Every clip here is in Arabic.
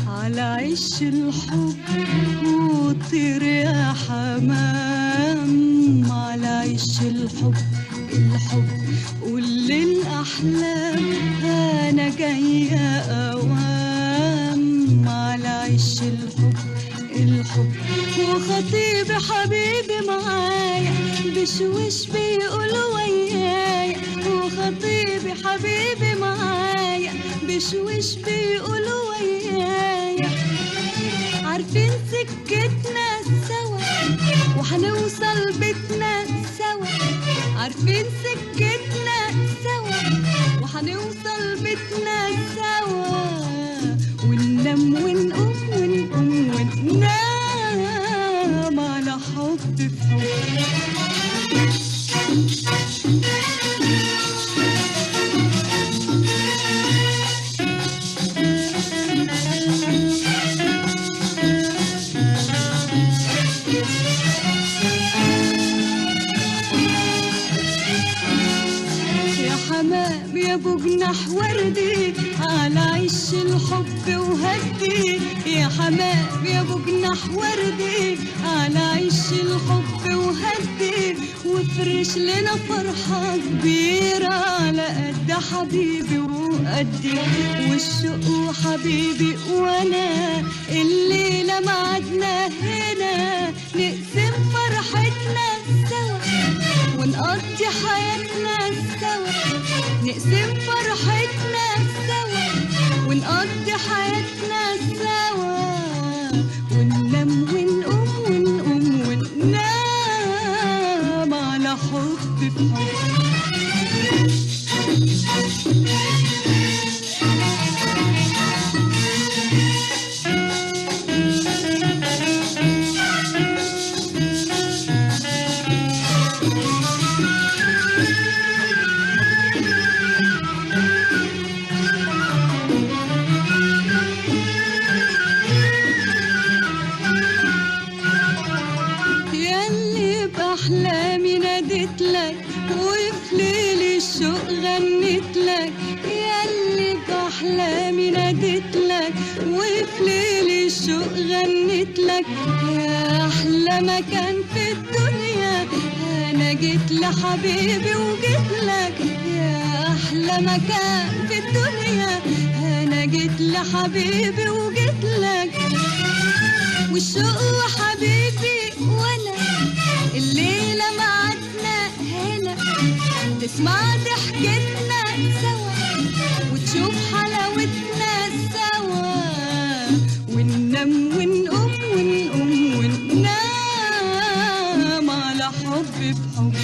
على عش الحب وطير يا حمام، على عش الحب الحب قول للأحلام أنا جاية أوام. على عش الحب الحب وخطيبي حبيبي معايا بشوش بيقول ويايا، وخطيبي حبيبي معايا بشوش بيقول ويايا. عارفين سكتنا سوا وحنوصل بيتنا سوا، عارفين سكتنا سوا وحنوصل بيتنا سوا. وننام ونقوم ونقوم وننام على حب في حمام يا ابو جناح وردي على عش الحب وهدي. يا حمام يا ابو جناح وردي على عش الحب وهدي، وافرش لنا فرحة كبيرة على قد حبيبي وقدي. والشوق وحبيبي وانا الليلة معدنا هنا نقسم فرحتنا سوا ونقضي حياتنا سوا، نقسم فرحتنا سوا ونقضي حياتنا سوا. وننام ونقوم ونقوم وننام على حب في أحلامي نادت لك وفي ليل الشوق غنت لك. ياللي بأحلامي نادت لك وفي ليل الشوق غنت لك. يا أحلى مكان في الدنيا أنا جيت لحبيبي وجيت لك. يا أحلى مكان في الدنيا أنا جيت لحبيبي وجيت لك. والشوق وحبيبي وانا الليلة معدنا هنا تسمع ضحكتنا سوا وتشوف حلاوتنا سوا. وننام ونقوم ونقوم وننام على حب بحب.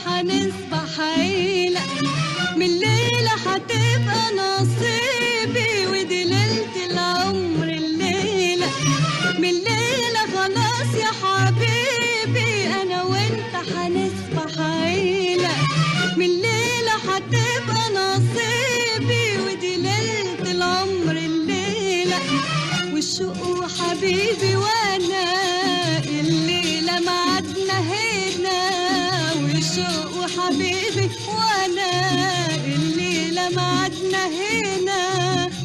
هنصبح عيلة من الليلة هتبقى نصيبي ودي ليلة العمر الليلة. من الليلة خلاص يا حبيبي أنا وأنت هنصبح عيلة. من الليلة هتبقى نصيبي ودي ليلة العمر الليلة. والشوق وحبيبي وأنا الليلة معدنا هنا. والشوق وحبيبي وانا الليلة معدنا هنا.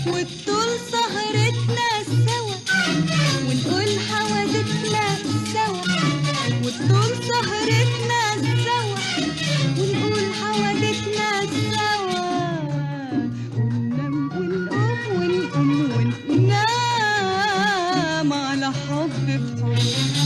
والطول سهرتنا سوا ونقول حوادثنا سوا. والطول سهرتنا سوا ونقول حوادثنا سوا. وننام ونقوم ونقوم وننام حب في حب.